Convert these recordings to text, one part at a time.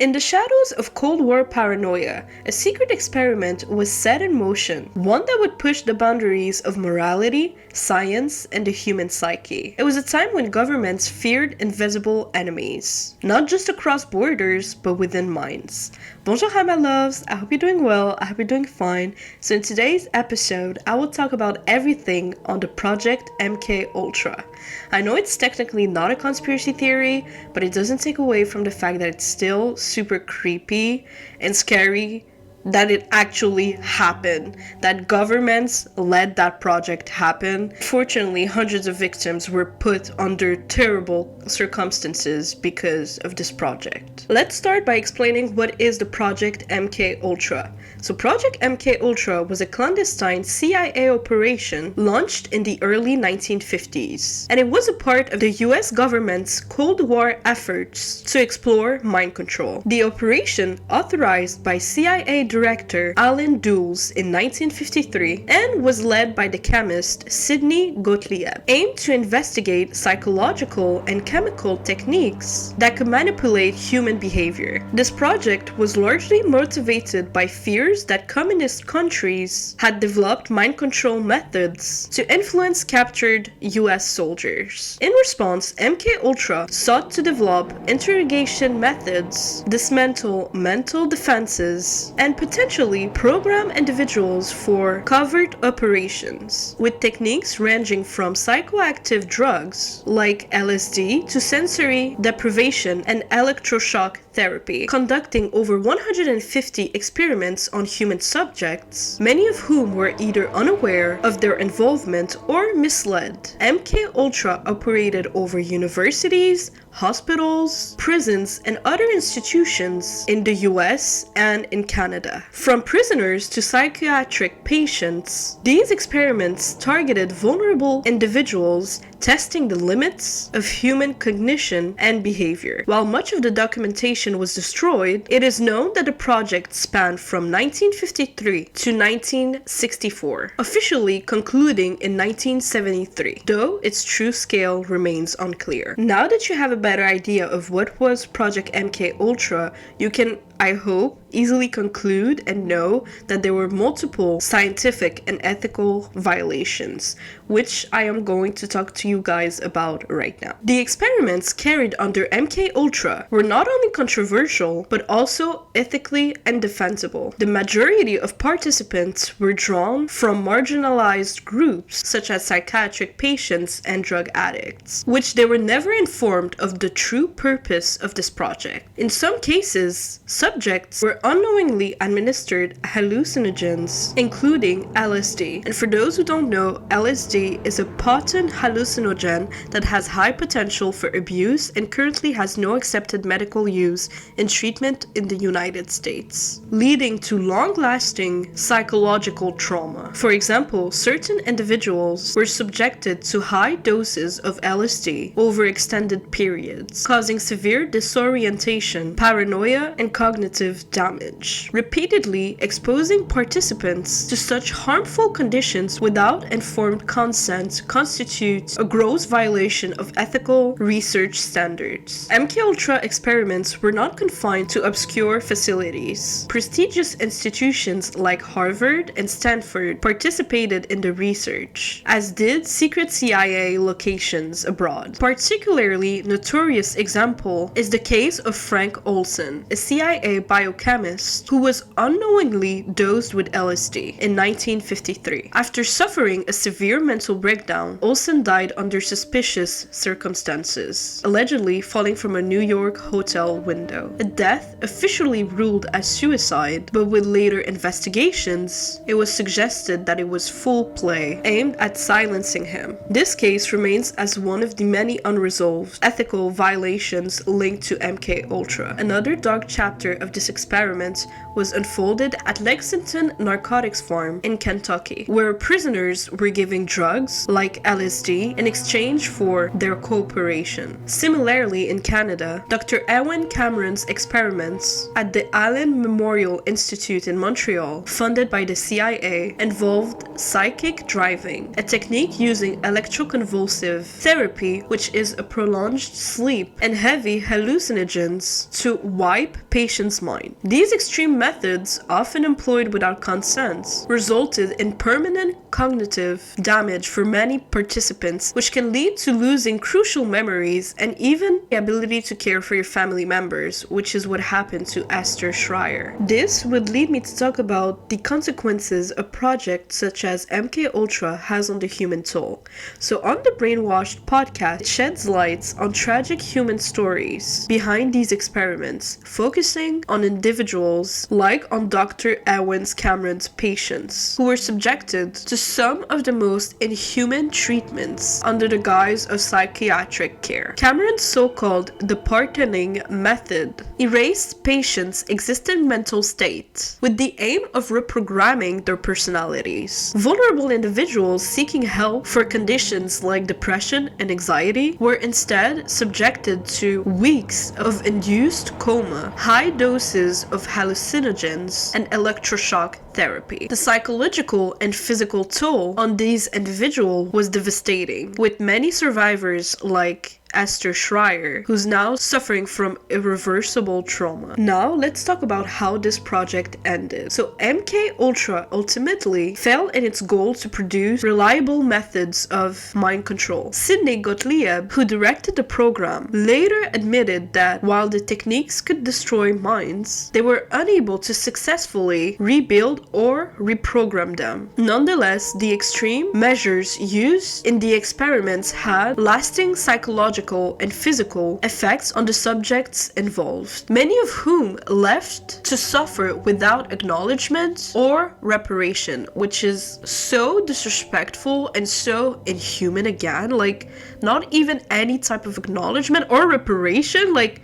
In the shadows of Cold War paranoia, a secret experiment was set in motion, one that would push the boundaries of morality, science, and the human psyche. It was a time when governments feared invisible enemies, not just across borders, but within minds. Bonjour hi my loves, I hope you're doing well, I hope you're doing fine. So in today's episode, I will talk about everything on the Project MK Ultra. I know it's technically not a conspiracy theory, but it doesn't take away from the fact that it's still super creepy and scary that it actually happened, that governments let that project happen. Fortunately, hundreds of victims were put under terrible circumstances because of this project. Let's start by explaining what is the Project MK Ultra. So Project MK Ultra was a clandestine CIA operation launched in the early 1950s, and it was a part of the US government's Cold War efforts to explore mind control. The operation, authorized by CIA Director Alan Dulles in 1953 and was led by the chemist Sidney Gottlieb, aimed to investigate psychological and chemical techniques that could manipulate human behavior. This project was largely motivated by fears that communist countries had developed mind control methods to influence captured US soldiers. In response, MK Ultra sought to develop interrogation methods, dismantle mental defenses, and potentially program individuals for covert operations, with techniques ranging from psychoactive drugs like LSD to sensory deprivation and electroshock therapy, conducting over 150 experiments on human subjects, many of whom were either unaware of their involvement or misled. MK Ultra operated over universities, hospitals, prisons, and other institutions in the US and in Canada. From prisoners to psychiatric patients, these experiments targeted vulnerable individuals, testing the limits of human cognition and behavior. While much of the documentation was destroyed, it is known that the project spanned from 1953 to 1964, officially concluding in 1973, though its true scale remains unclear. Now that you have a better idea of what was Project MK Ultra, you can, I hope, easily conclude and know that there were multiple scientific and ethical violations, which I am going to talk to you guys about right now. The experiments carried under MK Ultra were not only controversial, but also ethically indefensible. The majority of participants were drawn from marginalized groups such as psychiatric patients and drug addicts, which they were never informed of the true purpose of this project. In some cases, subjects were unknowingly administered hallucinogens, including LSD. And for those who don't know, LSD is a potent hallucinogen that has high potential for abuse and currently has no accepted medical use in treatment in the United States, leading to long-lasting psychological trauma. For example, certain individuals were subjected to high doses of LSD over extended periods, causing severe disorientation, paranoia, and cognitive damage, repeatedly exposing participants to such harmful conditions without informed consent constitutes a gross violation of ethical research standards. MK Ultra experiments were not confined to obscure facilities. Prestigious institutions like Harvard and Stanford participated in the research, as did secret CIA locations abroad. Particularly notorious example is the case of Frank Olson, a CIA biochemist who was unknowingly dosed with LSD in 1953. After suffering a severe mental breakdown, Olson died under suspicious circumstances, allegedly falling from a New York hotel window. A death officially ruled as suicide, but with later investigations, it was suggested that it was foul play aimed at silencing him. This case remains as one of the many unresolved ethical violations linked to MK Ultra. Another dark chapter of this experiment was unfolded at Lexington Narcotics Farm in Kentucky, where prisoners were given drugs like LSD in exchange for their cooperation. Similarly, in Canada, Dr. Ewen Cameron's experiments at the Allen Memorial Institute in Montreal, funded by the CIA, involved psychic driving, a technique using electroconvulsive therapy, which is a prolonged sleep, and heavy hallucinogens to wipe patients' mind. These extreme methods, often employed without consent, resulted in permanent cognitive damage for many participants, which can lead to losing crucial memories and even the ability to care for your family members, which is what happened to Esther Schreier. This would lead me to talk about the consequences a project such as MKUltra has on the human toll. So on the Brainwashed podcast, it sheds light on tragic human stories behind these experiments, focusing on individuals like on Dr. Ewen Cameron's patients, who were subjected to some of the most inhuman treatments under the guise of psychiatric care. Cameron's so-called departing method erased patients' existing mental state with the aim of reprogramming their personalities. Vulnerable individuals seeking help for conditions like depression and anxiety were instead subjected to weeks of induced coma, high doses of hallucinogens, and electroshock therapy. The psychological and physical toll on these individuals was devastating, with many survivors like Esther Schreier, who's now suffering from irreversible trauma. Now, let's talk about how this project ended. So, MKUltra ultimately failed in its goal to produce reliable methods of mind control. Sidney Gottlieb, who directed the program, later admitted that while the techniques could destroy minds, they were unable to successfully rebuild or reprogram them. Nonetheless, the extreme measures used in the experiments had lasting psychological and physical effects on the subjects involved, many of whom left to suffer without acknowledgement or reparation, which is so disrespectful and so inhuman again. Like, not even any type of acknowledgement or reparation, like,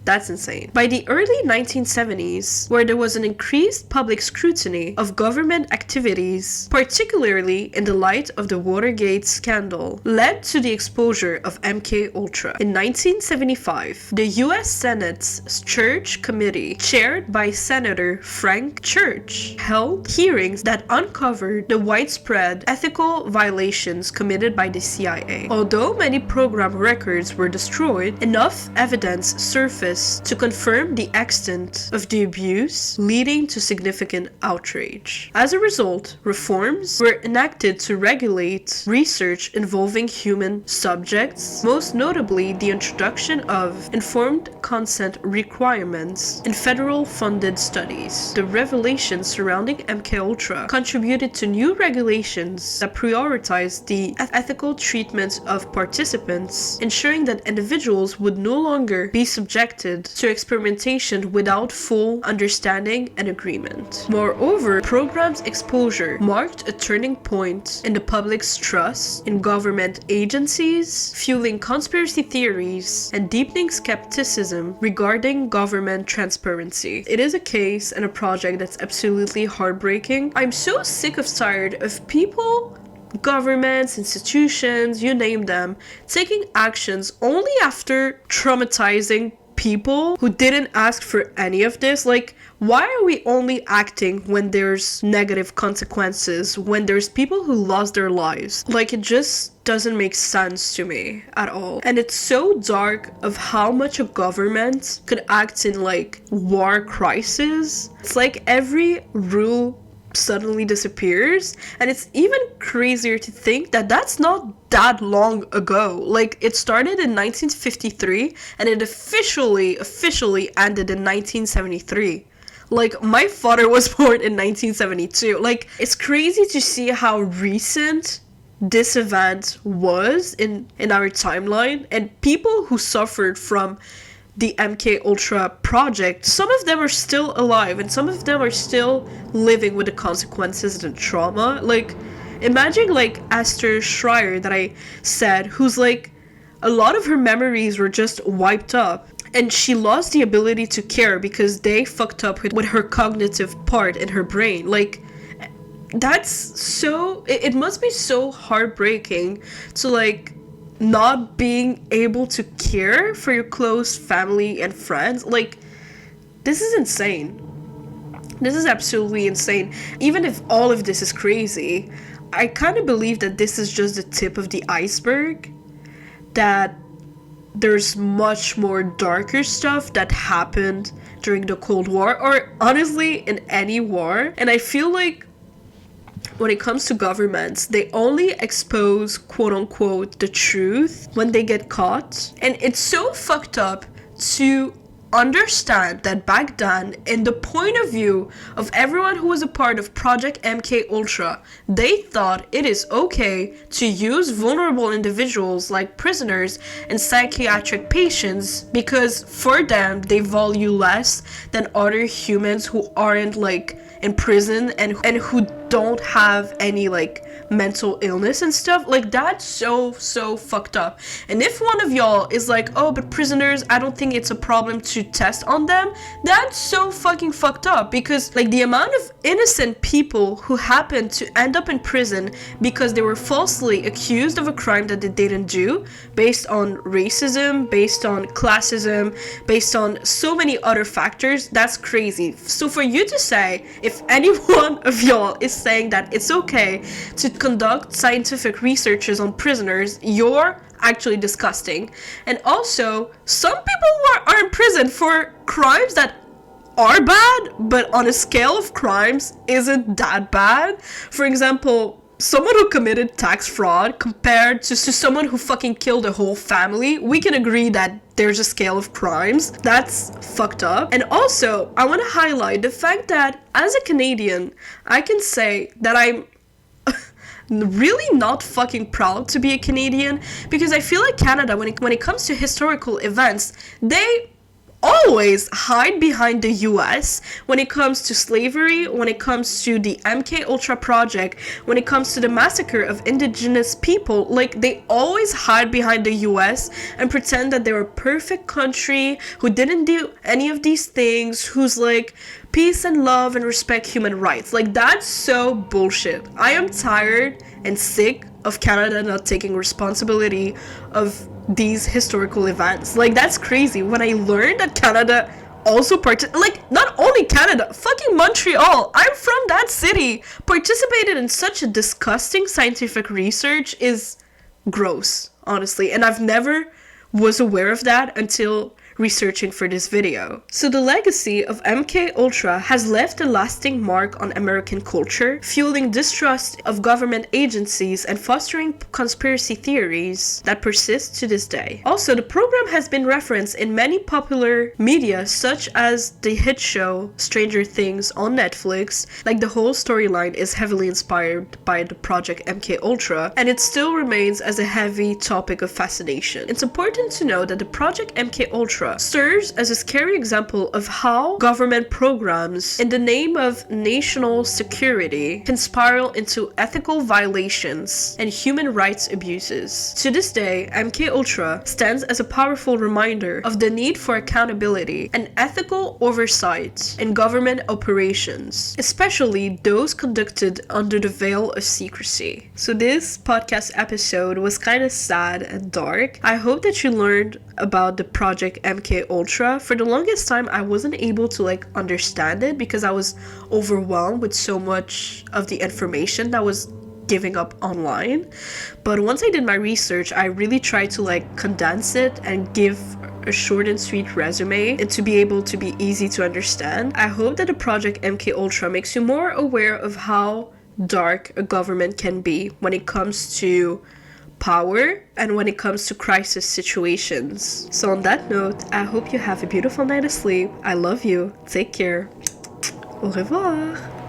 that's insane. By the early 1970s, where there was an increased public scrutiny of government activities, particularly in the light of the Watergate scandal, led to the exposure of MKUltra. In 1975, the U.S. Senate's Church Committee, chaired by Senator Frank Church, held hearings that uncovered the widespread ethical violations committed by the CIA. Although many program records were destroyed, enough evidence surfaced to confirm the extent of the abuse, leading to significant outrage. As a result, reforms were enacted to regulate research involving human subjects, most notably the introduction of informed consent requirements in federal funded studies. The revelations surrounding MKUltra contributed to new regulations that prioritized the ethical treatment of participants, ensuring that individuals would no longer be subjected to experimentation without full understanding and agreement. Moreover, program's exposure marked a turning point in the public's trust in government agencies, fueling conspiracy theories and deepening skepticism regarding government transparency. It is a case and a project that's absolutely heartbreaking. I'm so sick of tired of people, governments, institutions, you name them, taking actions only after traumatizing people who didn't ask for any of this. Like, why are we only acting when there's negative consequences, when there's people who lost their lives? Like, it just doesn't make sense to me at all. And it's so dark of how much a government could act in like war crisis. It's like every rule suddenly disappears, and it's even crazier to think that that's not that long ago. Like, it started in 1953 and it officially ended in 1973. Like, my father was born in 1972. Like, it's crazy to see how recent this event was in our timeline, and people who suffered from the MKUltra project, some of them are still alive and some of them are still living with the consequences and the trauma. Like, imagine like Esther Schreier that I said, who's like, a lot of her memories were just wiped up. and she lost the ability to care because they fucked up with her cognitive part in her brain. Like, that's so, it must be so heartbreaking to like not being able to care for your close family and friends. Like, this is insane. This is absolutely insane. Even if all of this is crazy, I kind of believe that this is just the tip of the iceberg, that there's much more darker stuff that happened during the Cold War, or honestly in any war. And I feel like when it comes to governments, they only expose quote unquote the truth when they get caught. And it's so fucked up to understand that back then, in the point of view of everyone who was a part of Project MK Ultra, they thought it is okay to use vulnerable individuals like prisoners and psychiatric patients because for them they value less than other humans who aren't like in prison and who don't have any like mental illness and stuff. Like, that's so fucked up. And if one of y'all is like, oh, but prisoners, I don't think it's a problem to test on them, that's so fucking fucked up, because like the amount of innocent people who happen to end up in prison because they were falsely accused of a crime that they didn't do, based on racism, based on classism, based on so many other factors, that's crazy. So for you to say, if any one of y'all is saying that it's okay to conduct scientific researches on prisoners, you're actually disgusting. And also, some people are in prison for crimes that are bad, but on a scale of crimes isn't that bad. For example, someone who committed tax fraud compared to someone who fucking killed a whole family, we can agree that there's a scale of crimes. That's fucked up. And also, I want to highlight the fact that as a Canadian, I can say that I'm really not fucking proud to be a Canadian, because I feel like Canada, when it comes to historical events, they always hide behind the US when it comes to slavery, when it comes to the MK Ultra project, when it comes to the massacre of indigenous people. Like, they always hide behind the US and pretend that they're a perfect country who didn't do any of these things, who's like peace and love and respect human rights. Like, that's so bullshit. I am tired and sick of Canada not taking responsibility of these historical events. Like, that's crazy. When I learned that Canada also like, not only Canada, fucking Montreal, I'm from that city, participated in such a disgusting scientific research is gross, honestly. And I've never was aware of that until researching for this video. So the legacy of MK Ultra has left a lasting mark on American culture, fueling distrust of government agencies and fostering conspiracy theories that persist to this day. Also, the program has been referenced in many popular media, such as the hit show Stranger Things on Netflix. Like, the whole storyline is heavily inspired by the Project MK Ultra, and it still remains as a heavy topic of fascination. It's important to know that the Project MK Ultra serves as a scary example of how government programs, in the name of national security, can spiral into ethical violations and human rights abuses. To this day, MK Ultra stands as a powerful reminder of the need for accountability and ethical oversight in government operations, especially those conducted under the veil of secrecy. So this podcast episode was kind of sad and dark. I hope that you learned about the Project MK Ultra. For the longest time, I wasn't able to like understand it because I was overwhelmed with so much of the information that was giving up online. But once I did my research, I really tried to like condense it and give a short and sweet resume and to be able to be easy to understand. I hope that the Project MK Ultra makes you more aware of how dark a government can be when it comes to power and when it comes to crisis situations. So on that note, I hope you have a beautiful night of sleep. I love you. Take care. Au revoir.